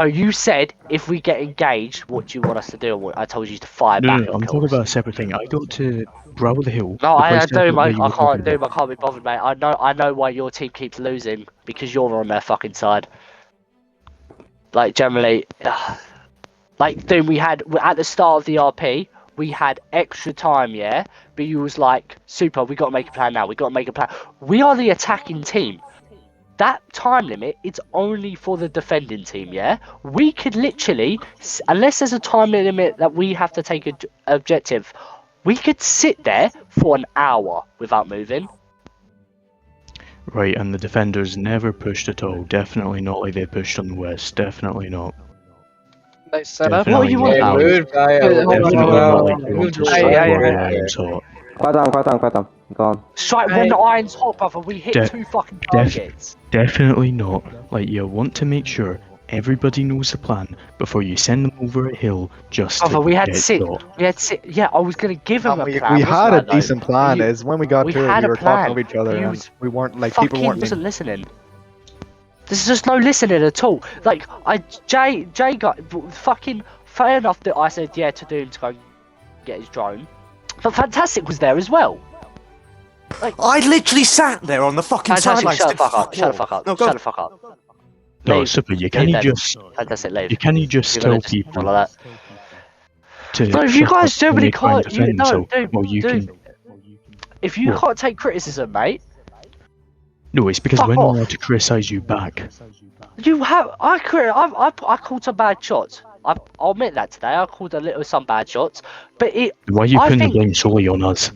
Oh, you said if we get engaged, what do you want us to do? I told you to fire back. No, I'm talking about a separate thing. I got to Gravel the Hill. No, I do. I I can't be bothered, mate. I know why your team keeps losing because you're on their fucking side. Like generally, like Doom, we had at the start of the RP, we had extra time, yeah. But you was like, super. We got to make a plan now. We got to make a plan. We are the attacking team. That time limit, it's only for the defending team, yeah? We could literally, unless there's a time limit that we have to take an objective, we could sit there for an hour without moving. Right, and the defenders never pushed at all. Definitely not like they pushed on the west. Definitely not. Nice setup. What are you on about? Definitely not like they want to strike while the iron's hot. Quite on. Go on. Strike when the iron's hot, brother. We hit 2 fucking targets. Definitely not. Like, you want to make sure everybody knows the plan before you send them over a hill just brother, to we had get six. shot. We had six. Yeah, I was gonna give him a plan. We had a though? decent plan. Is when we got to it, we were talking to each other, He and was we weren't like people weren't. wasn't listening. There's just no listening at all. Like Jay got fucking fair enough that I said yeah to Doom to go get his drone, but Fantastic was there as well. Like I literally sat there on the fucking sidelines. Shut the fuck up! Shut the fuck up! No, Shut the fuck up! No, Leave. super. You can't just. Fantastic, leave. You can't just tell people like that. to. No, if you shut guys up when generally they try and can't, defend themselves. well, you can. If you What? can't take criticism, mate. No, it's because Fuck we're not off. allowed to criticize you back. You have. I called some bad shots. I'll admit that today. I called some bad shots, but Why are you I putting the think- blame solely on us?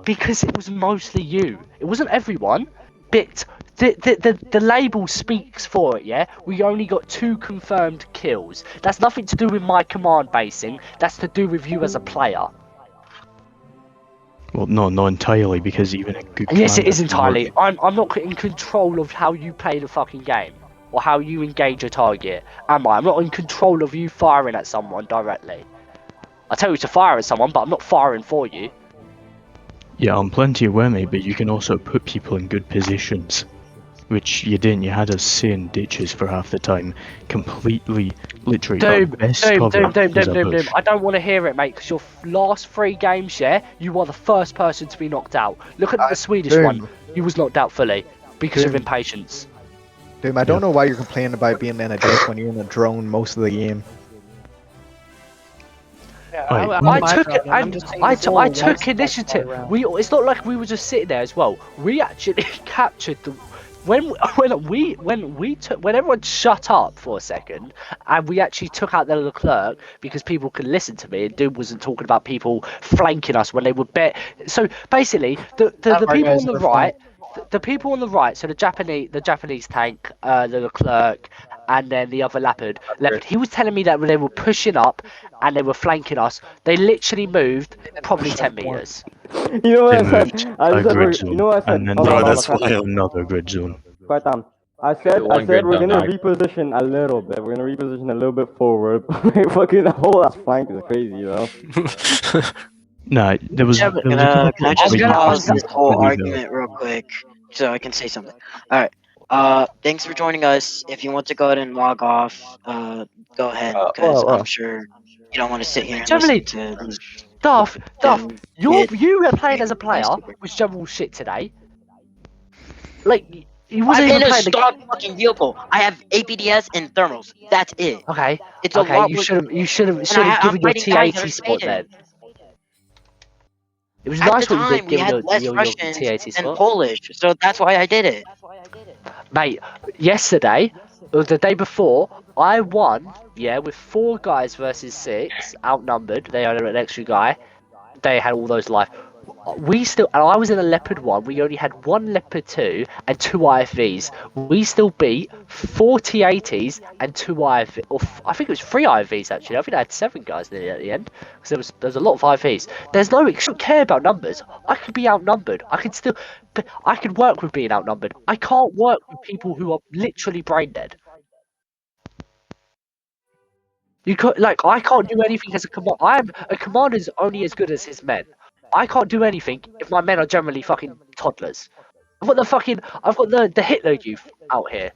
because it was mostly you. It wasn't everyone, but the label speaks for it. Yeah, we only got 2 confirmed kills. That's nothing to do with my command basing. That's to do with you as a player. Well, no, not entirely, because even a good. Yes, it commander is can entirely. work. I'm not in control of how you play the fucking game or how you engage a target. Am I? I'm not in control of you firing at someone directly. I tell you to fire at someone, but I'm not firing for you. Yeah, I'm plenty aware, mate, but you can also put people in good positions, which you didn't. You had us sitting ditches for half the time, completely, literally. Doom. Doom. I don't want to hear it, mate, because your last 3 games, yeah, you are the first person to be knocked out. Look at the Swedish Doom. one. He was knocked out fully because of Doom. impatience. Dude, I don't know why you're complaining about being in a ditch when you're in a drone most of the game. I took initiative. It's not like we were just sitting there as well. We actually captured the when everyone shut up for a second, and we actually took out the Leclerc because people could listen to me. And Doom wasn't talking about people flanking us when they would bet. So basically, the people on the right. The people on the right, so the Japanese tank, the Leclerc, and then the other leopard. He was telling me that when they were pushing up and they were flanking us, they literally moved probably 10 meters. You know what They I moved said? a grid zone, You know what I said? and then Hold on, that's hold on, why- another grid zone. Quite down. I said One grid we're down gonna now. reposition a little bit. We're gonna reposition a little bit forward. Fucking the whole ass flank is crazy, you know. Nah, there was. Yeah, there but was can a I just couple of pause things this whole that we argument real quick so I can say something? Alright. Thanks for joining us. If you want to go ahead and log off, go ahead, because I'm sure you don't want to sit here and Generally, listen to these. Duff, them you were playing as a player was general shit today. Like, you wasn't I'm even in a playing the stock fucking vehicle. I have APDS and thermals. That's it. Okay, It's a okay, lot. you should have I'm given your fighting guys that TAT are spot Sweden. then. It was At nice the when you time, did we give had less your Russians TAT and spot. Polish, so that's why I did it. Mate, yesterday, or the day before, I won, yeah, with 4 guys versus 6, outnumbered. They had an extra guy. They had all those life. And I was in a Leopard 1. We only had 1 Leopard 2 and 2 IFVs. We still beat 4 TATs and 2 IFVs. Or I think it was 3 IFVs actually. I think I had 7 guys nearly at the end because there was a lot of IFVs. There's no, I don't care about numbers. I could be outnumbered. But I could work with being outnumbered. I can't work with people who are literally brain dead. I can't do anything as a commander. A commander's only as good as his men. I can't do anything if my men are generally fucking toddlers. I've got the Hitler youth out here.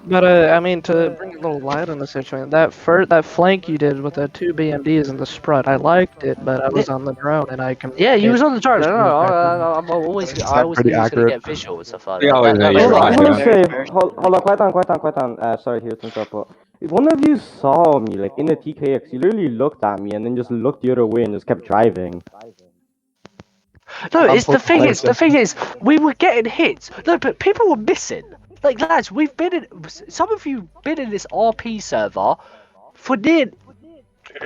But I mean, to bring a little light on the situation, that flank you did with the 2 BMDs and the Sprut, I liked it, but I was on the drone and I Yeah, you was communicated on the drone. I vision know. effectively. I always knew pretty he was gonna accurate. get visual and stuff like We that. always know That you're was I right. want to accurate. say, hold on, quiet down. Sorry to interrupt, but if one of you saw me, like, in the TKX, you literally looked at me and then just looked the other way and just kept driving. No, I'm it's the poking thing is, places. we were getting hits. No, but people were missing. Like lads, we've been in. Some of you been in this RP server for near.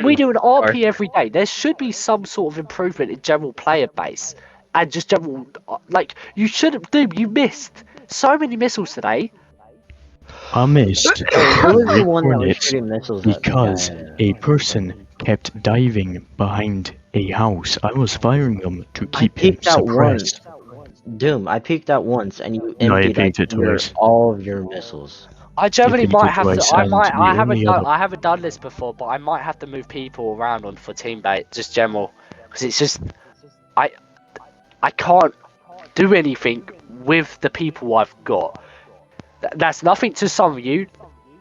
We do an RP every day. There should be some sort of improvement in general player base and just general. Like you should, dude. You missed so many missiles today. I missed Who was the three one that was cornets shooting missiles at the because guy? a person kept diving behind a house. I was firing them to I keep him peeked out once. suppressed. Doom, I peeked out once and you No, I emptied peeked it twice. all of your missiles. I generally peeked might it have to. twice, I and might. the I haven't only done. other- I haven't done this before, but I might have to move people around on for team bait, just general, because it's just. I can't do anything with the people I've got. That's nothing to some of you.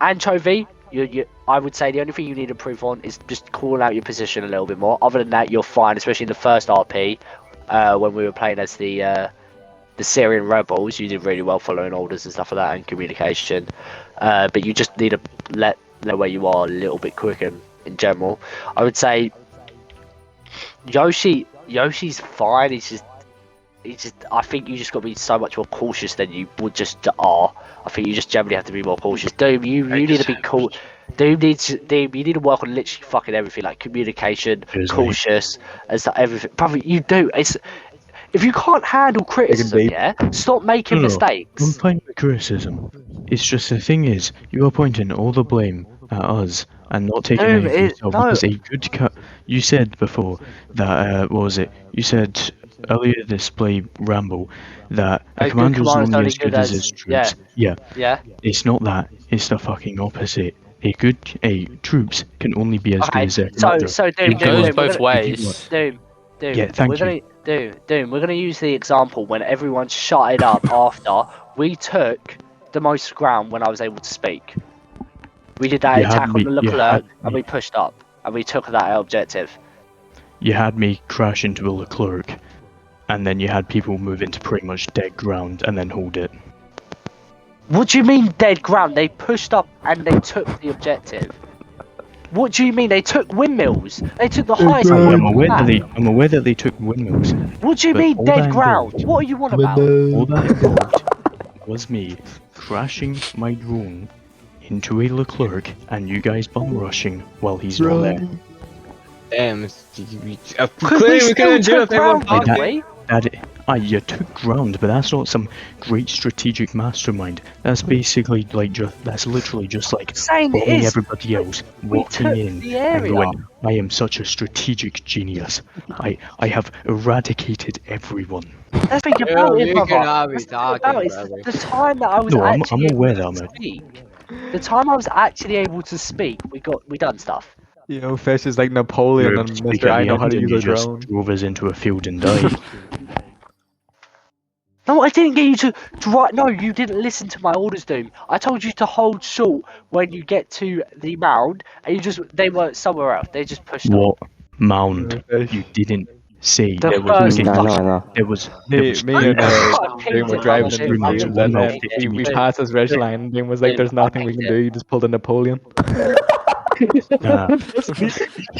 Anchovy, I would say the only thing you need to improve on is just calling out your position a little bit more. Other than that, you're fine, especially in the first RP, when we were playing as the Syrian rebels. You did really well following orders and stuff like that and communication. But you just need to let know where you are a little bit quicker in general. I would say Yoshi's fine. He's just. I think you just got to be so much more cautious than you would just are. I think you just generally have to be more cautious. Doom, you need to be cool. Doom, you need to work on literally fucking everything, like communication, cautious, and stuff. Everything. Probably you do. It's if you can't handle criticism, yeah, stop making I'm mistakes. fine with criticism. It's just the thing is, you are pointing all the blame at us and not taking No, any for yourself. no. Because a good you said before that what was it? You said earlier this play ramble that a commander's only as good as his troops. Yeah. It's not that. It's the fucking opposite. Troops can only be as good as their commander. So Doom, It goes both ways. Doom. Yeah, thank you. Doom, we're gonna use the example when everyone shut it up after we took the most ground when I was able to speak. We did that You had attack on me- the you Leclerc had and me. we pushed up and we took that objective. You had me crash into a Leclerc, and then you had people move into pretty much dead ground and then hold it. What do you mean dead ground? They pushed up and they took the objective. What do you mean? They took windmills. They took the highest point I'm on aware the that map. I'm aware that they took windmills. What do you but mean all dead that ground? involved- What are you on about? All that involved was me crashing my drone into a Leclerc and you guys bum rushing while he's not there. Damn. Clearly Clearly we couldn't do it if everyone ground, fucked didn't it. we? You took ground, but that's not some great strategic mastermind. That's basically like that's literally just like Saying it following is. everybody else, walking took in the and area. going, I am such a strategic genius. I have eradicated everyone. Let's think about it, You brother. cannot be Let's think talking, about it. brother. The time that I was No, I'm actually aware able that to I'm speak. The time I was actually able to speak, we done stuff. You know, Fish is like You Napoleon were and able to speak Mr. at I the know how end to and use you a just drone. drove us into a field and died. No, I didn't get you to drive. No, you didn't listen to my orders, Doom. I told you to hold short when you get to the mound, and they were somewhere else. They just pushed up. What mound? You didn't say. The There was first okay, I know. there was Me three and mounds. Dane were driving in the Three mounds, fields one and about then 50 we meters. passed his ridge line and Dane was like, there's nothing we can do, you just pulled a Napoleon. Super, listen.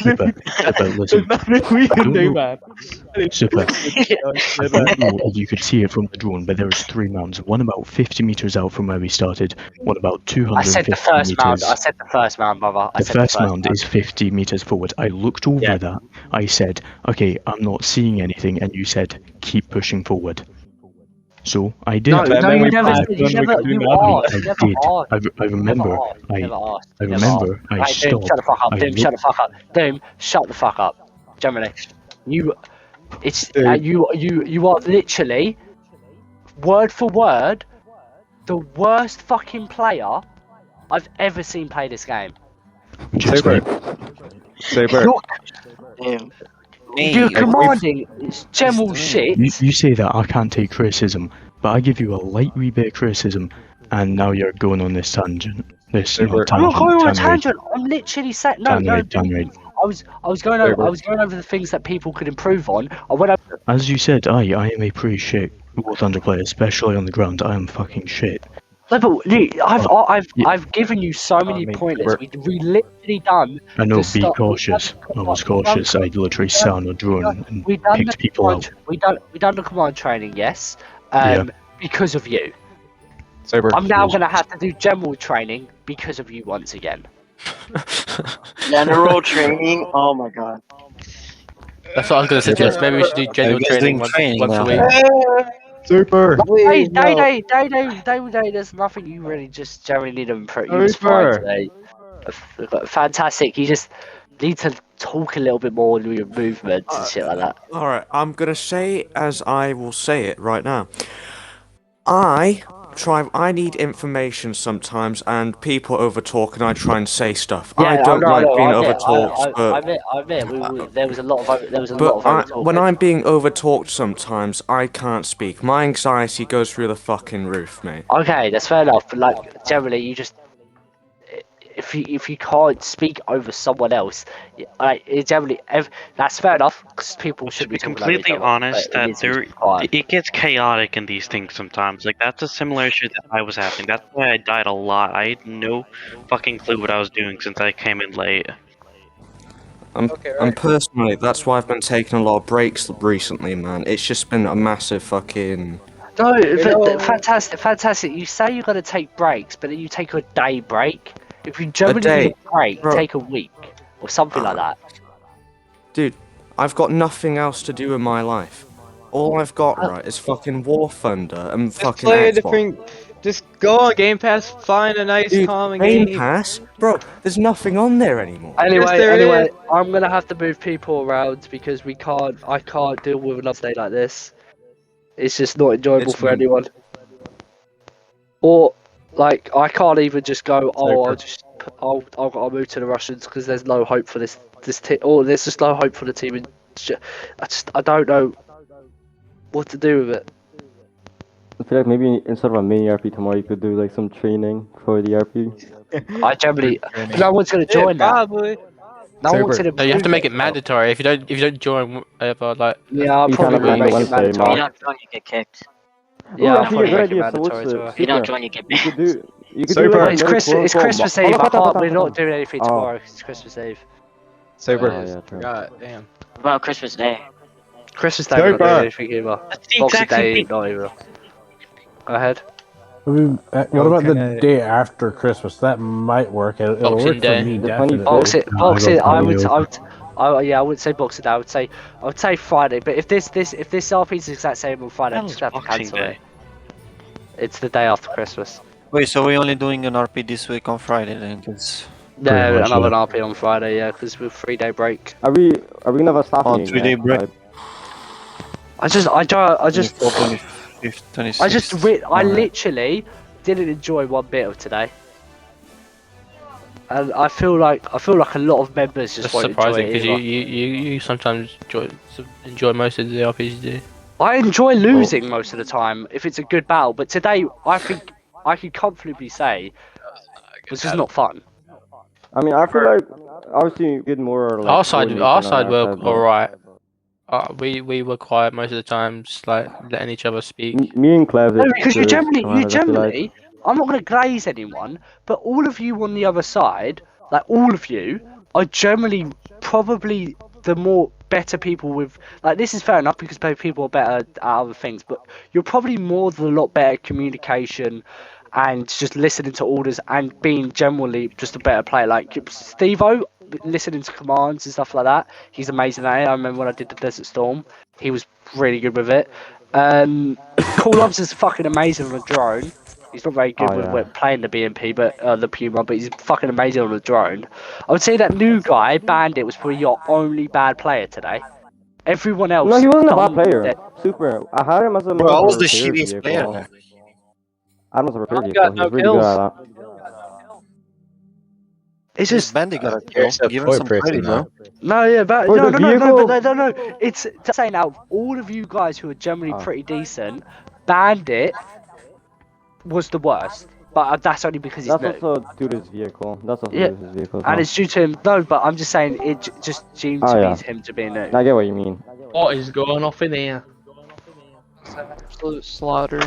There's nothing we can don't do, know- man. Super. I don't know if you could see it from the drone, but there was three mounds. One about 50 meters out from where we started. One about I 250 said the first meters. mound. I said the first mound, brother. The first mound is 50 meters forward. I looked over that. I said, okay, I'm not seeing anything. And you said, keep pushing forward. So I did. No, And no, then you we never passed said. when You we never. could do You nothing. asked. I You never did. asked. I remember. You never asked. I You never asked. remember. I Right, Doom, stopped. shut the fuck up. I Doom, looked- shut the fuck up. Doom, shut the fuck up. Generally, you Dude. you are literally word for word the worst fucking player I've ever seen play this game. Just Super. wait. Super. Damn. You're commanding it's general shit. You say that I can't take criticism, but I give you a light wee bit of criticism, and now you're going on this tangent. This I'm not going on a tangent. I'm literally saying no. I was going over the things that people could improve on. I went over. As you said, I am a pretty shit WarThunder player, especially on the ground. I am fucking shit. No, but I've given you so many pointers. We literally done. I know. Be cautious. I was cautious. I literally sat on a drone and picked people out. We done the command training, yes. Because of you. Sober. I'm now gonna have to do general training because of you once again. General training? Oh my god. That's what I was gonna suggest. Maybe we should do general training once a week. Super. Hey, Day, there's nothing you really just generally need to improve. You was fine today. Fantastic. You just need to talk a little bit more with your movements and shit like that. Alright, I'm gonna say as I will say it right now. I need information sometimes, and people overtalk, and I try and say stuff. Yeah, I don't like being overtalked, I admit, there was a lot of overtalking. When I'm being overtalked sometimes, I can't speak. My anxiety goes through the fucking roof, mate. Okay, that's fair enough. But like generally, you just if you can't speak over someone else, like generally, that's fair enough because people should be completely honest. It gets chaotic in these things sometimes. Like that's a similar issue that I was having. That's why I died a lot. I had no fucking clue what I was doing since I came in late. And personally, that's why I've been taking a lot of breaks recently, man. It's just been a massive fucking. No, fantastic. You say you're gonna take breaks, but then you take a day break. If you generally need a break, take a week or something like that. Dude, I've got nothing else to do in my life. All I've got, right, is fucking WarThunder and fucking Xbox. Just go on Game Pass, find a nice calming game. Game Pass? Bro, there's nothing on there anymore. Anyway, I'm gonna have to move people around because I can't deal with another day like this. It's just not enjoyable for anyone. Or like I can't even just go. Oh, I'll move to the Russians because there's no hope for this team. Or there's just no hope for the team. I don't know what to do with it. I feel like maybe instead of a mini RP tomorrow, you could do like some training for the RP. I generally, no one's gonna join that. Probably. No one's gonna. No, you have to make it mandatory. If you don't join, like. Yeah, I'll probably make it mandatory. If you don't join, you get kicked. Yeah, I'll probably make it mandatory. If you don't join, you get banned. You could do like it's Christmas Eve. We're not doing anything tomorrow. It's Christmas Eve. Sober. God damn. What about Christmas Day? Christmas Day, we're not doing anything either. Boxing Day, not either. Go ahead. What about the day after Christmas? That might work. It'll work for me, definitely. Boxing. I wouldn't say Boxing Day. I would say Friday. But if this RP is the exact same on Friday, I'm just gonna have to cancel it. It's the day after Christmas. Wait, so we're only doing an RP this week on Friday then? Cause... Yeah, another RP on Friday. Yeah, because we're 3-day break. Are we gonna have a staff meeting? 3-day break. I literally didn't enjoy one bit of today, and I feel like a lot of members just won't enjoy it. That's surprising because you sometimes enjoy most of the RPs you do. I enjoy losing most of the time if it's a good battle, but today I think I can comfortably say it was just not fun. I mean, I feel like obviously you get more. Like, our side were alright. We were quiet most of the time, just like letting each other speak. Me and Clev. No, because you generally, I'm not going to glaze anyone, but all of you on the other side, like all of you, are generally probably the more better people with, like, this is fair enough because people are better at other things, but you're probably more than a lot better at communication and just listening to orders and being generally just a better player. Like Steve-O, listening to commands and stuff like that, he's amazing at it. I remember when I did the Desert Storm, he was really good with it. Cool Ops is fucking amazing on a drone. He's not very good with playing the BMP, but the Puma, but he's fucking amazing on a drone. I would say that new guy, Bandit, was probably your only bad player today. Everyone else. No, he wasn't a bad player. Super. I had him as a. Bro, I was the shittiest player. I was a repair vehicle. He was really good at that. It's just Bandy got a kill. Give him some credit, bro. no, yeah, but For no, the no, no, no, vehicle- but no. It's saying out of all of you guys who are generally pretty decent, Bandit was the worst. But that's only because he's That's new. also due to his vehicle. That's also Yeah, due to his vehicle. as and well. it's due to him. No, but I'm just saying it just seemed Oh, to yeah. be him to be new. I get what you mean. What is going off in here? It's an absolute slaughter.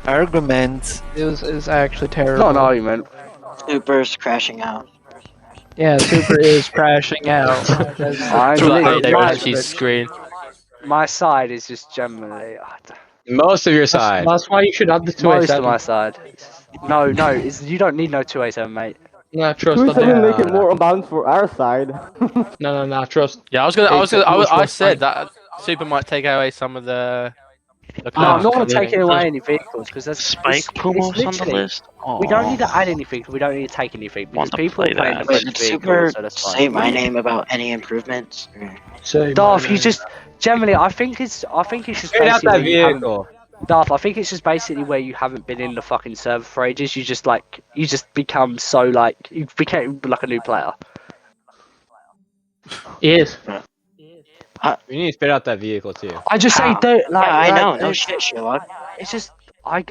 Argument. It was actually terrible. Not an argument. Super's crashing out. Yeah, Super is crashing out. My side is just generally. Most of your side. That's why you should have the 287. Most of my side. No, you don't need no 287, mate. No, trust. 287 make it more unbalanced for our side. No, trust. Yeah, I said that Super might take away some of the. No, I'm not going to take away any vehicles because there's Spike Pumos on the list. We don't need to add anything. We don't need to take anything because people are playing the Wait, French did Super vehicles, so that's fine. say my name about any improvements? Darth, you just generally, I think it's just Straight out that basically you vehicle. Darth, I think it's just basically where you haven't been in the fucking server for ages. You just become so you became like a new player. He is. You need to spit out that vehicle too. I just say don't like. Yeah, I know. like, No it's- shit, Sherlock. It's just I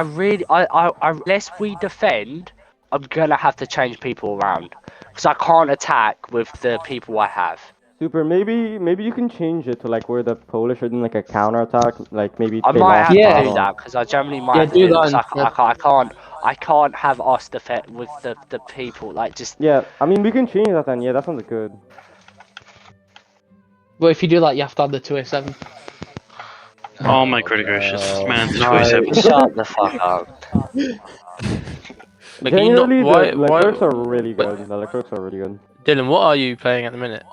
really unless we defend, I'm gonna have to change people around because I can't attack with the people I have. Super, maybe you can change it to like where the Polish are doing like a counter attack, like maybe. I they might lost have the to battle. do that because I generally might have to do do that that. 'Cause I can't have us defend with the people like just. Yeah, I mean we can change that then. Yeah, that sounds good. But if you do that, you have to have the 287. Oh my good gracious, man! No, shut the fuck up. Generally, the why- Leclercs are really good. The Leclercs are really good. Dylan, what are you playing at the minute?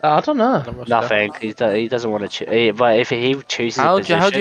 I don't know. Nothing. He doesn't want to choose. But if he chooses a How do position, you